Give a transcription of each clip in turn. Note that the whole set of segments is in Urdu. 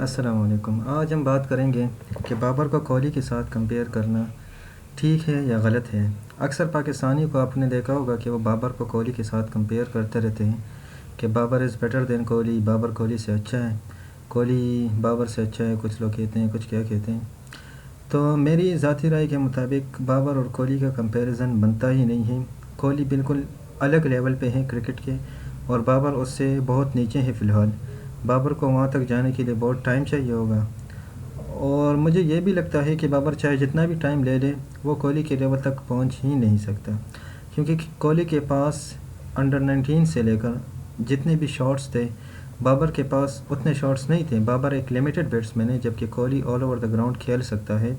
السلام علیکم۔ آج ہم بات کریں گے کہ بابر کو کوہلی کے ساتھ کمپیئر کرنا ٹھیک ہے یا غلط ہے۔ اکثر پاکستانی کو آپ نے دیکھا ہوگا کہ وہ بابر کو کوہلی کے ساتھ کمپیئر کرتے رہتے ہیں کہ Babar is better than Kohli, Babar Kohli سے اچھا ہے، کوہلی بابر سے اچھا ہے، کچھ لوگ کہتے ہیں، کچھ کیا کہتے ہیں۔ تو میری ذاتی رائے کے مطابق بابر اور کوہلی کا کمپیریزن بنتا ہی نہیں ہے۔ کوہلی بالکل الگ لیول پہ ہیں کرکٹ کے، اور بابر اس سے بہت نیچے ہے فی الحال۔ بابر کو وہاں تک جانے کے لیے بہت ٹائم چاہیے ہوگا، اور مجھے یہ بھی لگتا ہے کہ بابر چاہے جتنا بھی ٹائم لے لے وہ کوہلی کے لیول تک پہنچ ہی نہیں سکتا، کیونکہ کوہلی کے پاس انڈر 19 سے لے کر جتنے بھی شاٹس تھے بابر کے پاس اتنے شاٹس نہیں تھے۔ بابر ایک لمیٹڈ بیٹسمین ہے، جبکہ Kohli all over the ground کھیل سکتا ہے،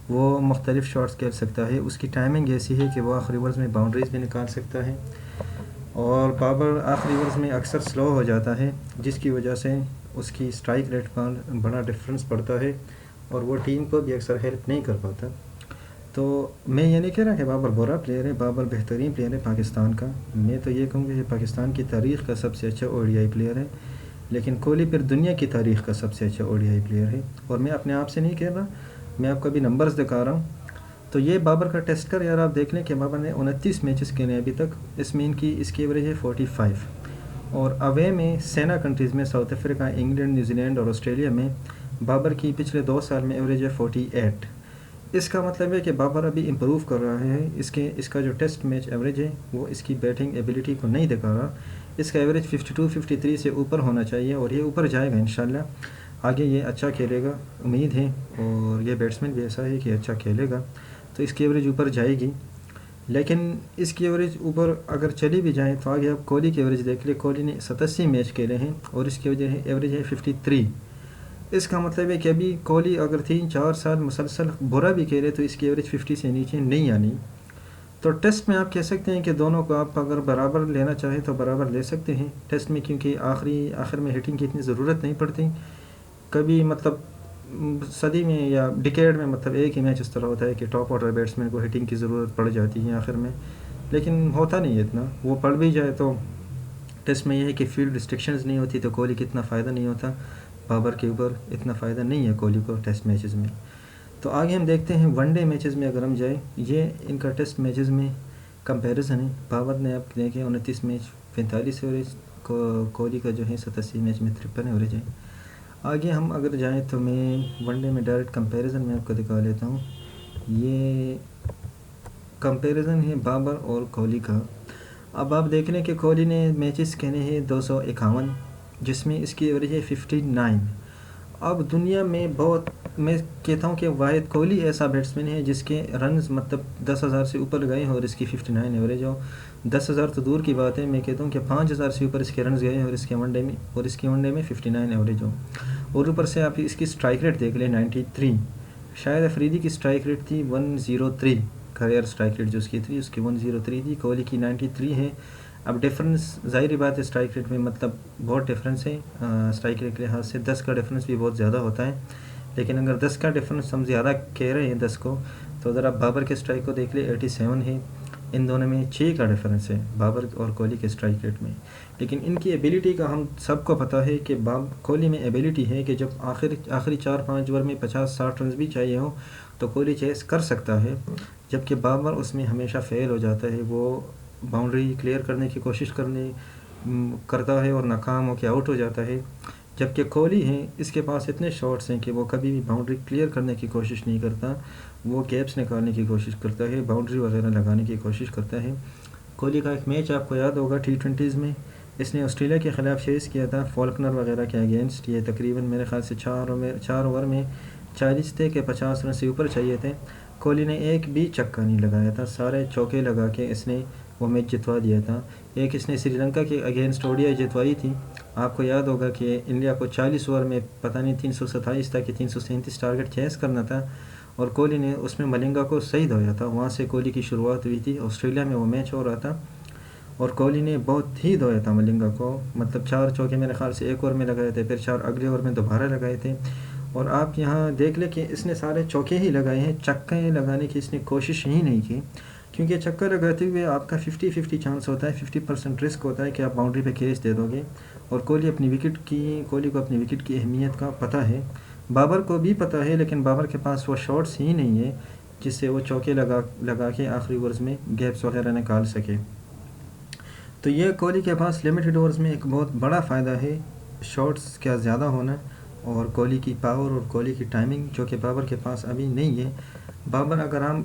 وہ مختلف شاٹس کھیل سکتا ہے، اس کی ٹائمنگ ایسی ہے کہ وہ آخری اوورز میں باؤنڈریز بھی نکال سکتا ہے، اور بابر آخری اوورز میں اکثر سلو ہو جاتا ہے، جس کی وجہ سے اس کی اسٹرائک ریٹ پر بڑا ڈفرینس پڑتا ہے، اور وہ ٹیم کو بھی اکثر ہیلپ نہیں کر پاتا۔ تو میں یہ نہیں کہہ رہا کہ بابر برا پلیئر ہے، بابر بہترین پلیئر ہے پاکستان کا۔ میں تو یہ کہوں گا کہ پاکستان کی تاریخ کا سب سے اچھا ODI پلیئر ہے، لیکن کوہلی پھر دنیا کی تاریخ کا سب سے اچھا ODI پلیئر ہے، اور میں اپنے آپ سے نہیں کہہ رہا، میں آپ کو ابھی نمبرز دکھا رہا ہوں۔ تو یہ بابر کا ٹیسٹ کر یار آپ دیکھ لیں کہ بابر نے 29 میچز کھیلے ابھی تک، اس میں اس کی ایوریج ہے 45، اور اوے میں سینا کنٹریز میں South Africa, England, New Zealand اور آسٹریلیا میں بابر کی پچھلے 2 سال میں ایوریج ہے 48۔ اس کا مطلب ہے کہ بابر ابھی امپروو کر رہا ہے، اس کا جو ٹیسٹ میچ ایوریج ہے وہ اس کی بیٹنگ ایبیلٹی کو نہیں دکھا رہا۔ اس کا ایوریج 52 53 سے اوپر ہونا چاہیے، اور یہ اوپر جائے گا انشاءاللہ، آگے یہ اچھا کھیلے گا امید ہے، اور یہ بیٹسمین بھی ایسا ہے کہ اچھا کھیلے گا، تو اس کی ایوریج اوپر جائے گی۔ لیکن اس کی ایوریج اوپر اگر چلی بھی جائیں تو آگے آپ کوہلی کی ایوریج دیکھ لیں، کوہلی نے 87 میچ کھیلے ہیں اور اس کی ایوریج ہے 53۔ اس کا مطلب ہے کہ ابھی کوہلی اگر 3-4 سال مسلسل برا بھی کھیلے تو اس کی ایوریج 50 سے نیچے نہیں آنی۔ تو ٹیسٹ میں آپ کہہ سکتے ہیں کہ دونوں کو آپ اگر برابر لینا چاہیں تو برابر لے سکتے ہیں ٹیسٹ میں، کیونکہ آخر میں ہٹنگ کی اتنی ضرورت نہیں پڑتی کبھی، مطلب صدی میں یا ڈیکیڈ میں، مطلب ایک ہی میچ اس طرح ہوتا ہے کہ ٹاپ آرڈر بیٹسمین کو ہٹنگ کی ضرورت پڑ جاتی ہے آخر میں، لیکن ہوتا نہیں ہے اتنا، وہ پڑ بھی جائے تو ٹیسٹ میں یہ ہے کہ فیلڈ ریسٹرکشنز نہیں ہوتی، تو کوہلی کو اتنا فائدہ نہیں ہوتا، بابر کے اوپر اتنا فائدہ نہیں ہے کوہلی کو ٹیسٹ میچز میں۔ تو آگے ہم دیکھتے ہیں ون ڈے میچز میں اگر ہم جائیں، یہ ان کا ٹیسٹ میچز میں کمپیریزن ہے۔ بابر نے آپ دیکھیں 29 میچ 45 ایوریج، کوہلی کا جو ہے 87 میچ میں 53 ایوریج ہے۔ آگے ہم اگر جائیں تو میں ون ڈے میں ڈائریکٹ کمپیریزن میں آپ کو دکھا لیتا ہوں، یہ کمپیریزن ہے بابر اور کوہلی کا۔ اب آپ دیکھ لیں کہ کوہلی نے میچز کھیلے ہیں 251، جس میں اس کی ایوریج ہے 59۔ اب دنیا میں میں کہتا ہوں کہ واحد کوہلی ایسا بیٹسمین ہے جس کے رنز مطلب 10,000 سے اوپر گئے ہیں اور اس کی 59 ایوریج ہو۔ 10,000 تو دور کی بات ہے، میں کہتا ہوں کہ 5,000 سے اوپر اس کے رنز گئے ہیں اور اس کے ون ڈے میں 59 ایوریج ہو، اور اوپر سے آپ اس کی اسٹرائک ریٹ دیکھ لیں 93۔ شاید افریدی کی اسٹرائک ریٹ تھی 103، کریئر اسٹرائک ریٹ جو اس کی تھی، اس کی 103 تھی، کوہلی کی 93 ہے۔ اب ڈفرینس ظاہری بات ہے اسٹرائک ریٹ میں، مطلب بہت ڈفرینس ہے اسٹرائک ریٹ کے لحاظ سے، 10 کا ڈفرینس بھی بہت زیادہ ہوتا ہے، لیکن اگر 10 کا ڈفرینس ہم زیادہ کہہ رہے ہیں 10 کو، تو اگر آپ بابر کے اسٹرائک کو دیکھ لیں 87 ہے، ان دونوں میں 6 کا ڈفرینس ہے بابر اور کوہلی کے اسٹرائک ریٹ میں۔ لیکن ان کی ایبیلٹی کا ہم سب کو پتہ ہے کہ کوہلی میں ایبیلٹی ہے کہ جب آخری 4-5 اوور میں 50-60 رنز بھی چاہیے ہو تو کوہلی چیس کر سکتا ہے، جبکہ بابر اس میں ہمیشہ فیل ہو جاتا ہے، وہ باؤنڈری کلیئر کرنے کی کوشش کرتا ہے اور ناکام ہو کے آؤٹ ہو جاتا ہے، جبکہ کوہلی ہے اس کے پاس اتنے شاٹس ہیں کہ وہ کبھی بھی باؤنڈری کلیئر کرنے کی کوشش نہیں کرتا، وہ گیپس نکالنے کی کوشش کرتا ہے، باؤنڈری وغیرہ لگانے کی کوشش کرتا ہے۔ کوہلی کا ایک میچ آپ کو یاد ہوگا T20s میں، اس نے آسٹریلیا کے خلاف چیز کیا تھا فالکنر وغیرہ کے اگینسٹ، یہ تقریباً میرے خیال سے 4 اوور میں 40 تھے کہ 50 رن سے اوپر چاہیے تھے، کوہلی نے ایک بھی چھکا نہیں لگایا تھا، سارے چوکے لگا کے اس نے وہ میچ جتوا دیا تھا۔ ایک اس نے سری لنکا کے اگینسٹ ODI جتوائی تھی، آپ کو یاد ہوگا کہ انڈیا کو 40 اوور میں پتہ نہیں 327 تھا کہ 337 ٹارگٹ چیز کرنا تھا، اور کوہلی نے اس میں ملنگا کو صحیح دھویا تھا، وہاں سے کوہلی کی شروعات ہوئی تھی، آسٹریلیا میں وہ میچ ہو رہا تھا، اور کوہلی نے بہت ہی دھویا تھا ملنگا کو، مطلب 4 چوکے میرے خیال سے ایک اوور میں لگائے تھے، پھر 4 اگلے اوور میں دوبارہ لگائے تھے، اور آپ یہاں دیکھ لیں کہ اس نے سارے چوکے ہی لگائے ہیں، چکے لگانے کی اس نے کوشش ہی نہیں کی، کیونکہ چکر لگاتے ہوئے آپ کا 50-50 چانس ہوتا ہے، 50% رسک ہوتا ہے کہ آپ باؤنڈری پہ کیچ دے دو گے، اور کوہلی کو اپنی وکٹ کی اہمیت کا پتہ ہے، بابر کو بھی پتہ ہے، لیکن بابر کے پاس وہ شاٹس ہی نہیں ہے جس سے وہ چوکے لگا کے آخری اوورز میں گیپس وغیرہ نکال سکے۔ تو یہ کوہلی کے پاس لمیٹڈ اوورز میں ایک بہت بڑا فائدہ ہے، شاٹس کا زیادہ ہونا، اور کوہلی کی پاور اور کوہلی کی ٹائمنگ جو کہ بابر کے پاس ابھی نہیں ہے۔ بابر اگر ہم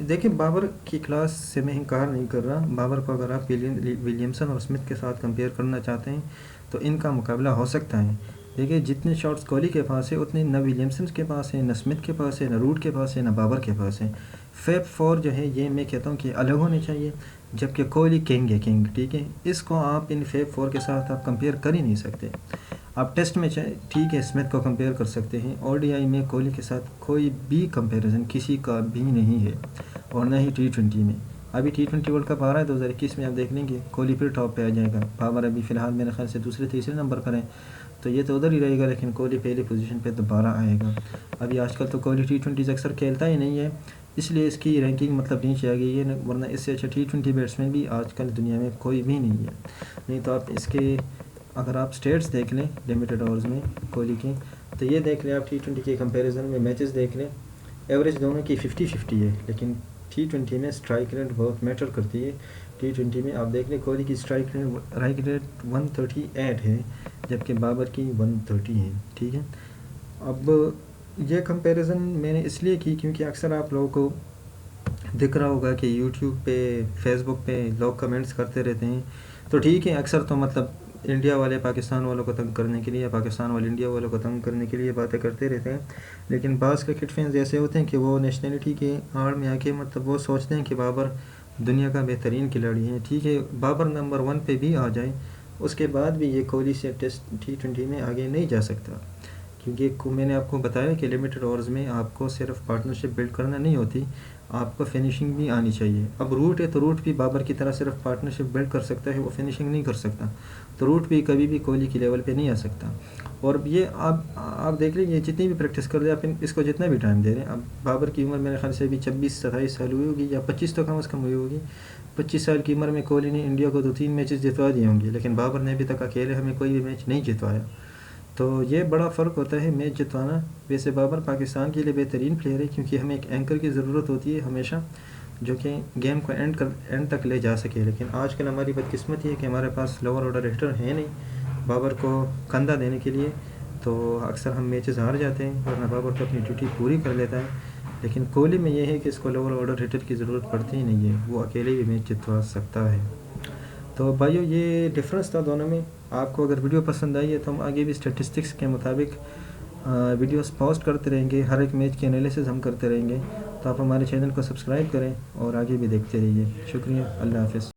دیکھیں، بابر کی کلاس سے میں انکار نہیں کر رہا، بابر کو اگر آپ ولیمسن اور اسمتھ کے ساتھ کمپیئر کرنا چاہتے ہیں تو ان کا مقابلہ ہو سکتا ہے۔ دیکھیں جتنے شاٹس کوہلی کے پاس ہے اتنے نہ ولیمسن کے پاس ہے، نہ اسمتھ کے پاس ہے، نہ روٹ کے پاس ہے، نہ بابر کے پاس ہے۔ فیب فور جو ہے یہ میں کہتا ہوں کہ الگ ہونے چاہیے، جبکہ کوہلی کنگ ہے، کنگ، ٹھیک ہے، اس کو آپ ان فیب فور کے ساتھ آپ کمپیئر کر ہی نہیں سکتے۔ آپ ٹیسٹ میں ٹھیک ہے اسمتھ کو کمپیئر کر سکتے ہیں، او ڈی آئی میں کوہلی کے ساتھ کوئی بھی کمپیریزن کسی کا بھی نہیں ہے، اور نہ ہی T20 میں۔ ابھی T20 ورلڈ کپ آ رہا ہے 2021 میں، آپ دیکھ لیں گے کوہلی پھر ٹاپ پہ آ جائے گا، بابر ابھی فی الحال میرے خیال سے دوسرے تیسرے نمبر پر ہے، تو یہ تو ادھر ہی رہے گا، لیکن کوہلی پہلی پوزیشن پہ دوبارہ آئے گا۔ ابھی آج کل تو کوہلی T20 اکثر کھیلتا ہی نہیں ہے، اس لیے اس کی رینکنگ مطلب نیچے آ گئی ہے، ورنہ اس سے اچھا T20 بیٹسمین بھی آج کل دنیا میں کوئی بھی نہیں ہے۔ نہیں تو آپ اس کے اگر آپ سٹیٹس دیکھ لیں لمیٹڈ اوورز میں کوہلی کی، تو یہ دیکھ لیں آپ T20 کے کمپیریزن میں میچز دیکھ لیں، ایوریج دونوں کی 50-50 ہے، لیکن T20 میں اسٹرائک ریٹ بہت میٹر کرتی ہے۔ T20 میں آپ دیکھ لیں کوہلی کی اسٹرائک ریٹ 138 ہے، جبکہ بابر کی 130 ہے، ٹھیک ہے۔ اب یہ کمپیریزن میں نے اس لیے کی کیونکہ اکثر آپ لوگوں کو دکھ رہا ہوگا کہ یوٹیوب پہ، فیس بک پہ لوگ کمنٹس کرتے رہتے ہیں، تو ٹھیک ہے، اکثر تو مطلب انڈیا والے پاکستان والوں کو تنگ کرنے کے لیے، پاکستان والے انڈیا والوں کو تنگ کرنے کے لیے باتیں کرتے رہتے ہیں، لیکن بعض کرکٹ فینز ایسے ہوتے ہیں کہ وہ نیشنلٹی کے آڑ میں آ کے مطلب وہ سوچتے ہیں کہ بابر دنیا کا بہترین کھلاڑی ہے، ٹھیک ہے، بابر نمبر 1 پہ بھی آ جائے، اس کے بعد بھی یہ کوہلی سے ٹیسٹ T20 میں آگے نہیں جا سکتا، کیونکہ میں نے آپ کو بتایا کہ لمیٹڈ اوورز میں آپ کو صرف پارٹنرشپ بلڈ کرنا نہیں ہوتی، آپ کو فنیشنگ بھی آنی چاہیے۔ اب روٹ ہے تو روٹ بھی بابر کی طرح صرف پارٹنرشپ بلڈ کر سکتا ہے، وہ فنیشنگ نہیں کر سکتا، تو روٹ بھی کبھی بھی کوہلی کی لیول پہ نہیں آ سکتا۔ اور یہ آپ دیکھ لیں، یہ جتنی بھی پریکٹس کر دیں آپ اس کو جتنا بھی ٹائم دے رہے ہیں، اب بابر کی عمر میرے خیال سے ابھی 26-27 سال ہوئی ہوگی، یا 25 تو کم از کم ہوئی ہوگی۔ 25 سال کی عمر میں کوہلی نے انڈیا کو 2-3 میچز جتوا دیے ہوں گے، لیکن بابر نے ابھی تک اکیلے ہمیں کوئی بھی میچ نہیں جتوایا، تو یہ بڑا فرق ہوتا ہے میچ جتوانا۔ ویسے بابر پاکستان کے لیے بہترین پلیئر ہے، کیونکہ ہمیں ایک اینکر کی ضرورت ہوتی ہے ہمیشہ، جو کہ گیم کو اینڈ تک لے جا سکے، لیکن آج کل ہماری بدقسمتی ہے کہ ہمارے پاس لوور آرڈر ہٹر ہیں نہیں بابر کو کندھا دینے کے لیے، تو اکثر ہم میچز ہار جاتے ہیں، ورنہ بابر تو اپنی ڈیوٹی پوری کر لیتا ہے۔ لیکن کوہلی میں یہ ہے کہ اس کو لوور آرڈر ہٹر کی ضرورت پڑتی ہی نہیں ہے، وہ اکیلے بھی میچ جتوا سکتا ہے۔ تو بھائیو یہ ڈفرینس تھا دونوں میں۔ آپ کو اگر ویڈیو پسند آئی ہے تو ہم آگے بھی اسٹیٹسٹکس کے مطابق ویڈیوز پوسٹ کرتے رہیں گے، ہر ایک میچ کے انالیسز ہم کرتے رہیں گے، تو آپ ہمارے چینل کو سبسکرائب کریں اور آگے بھی دیکھتے رہیے۔ شکریہ، اللہ حافظ۔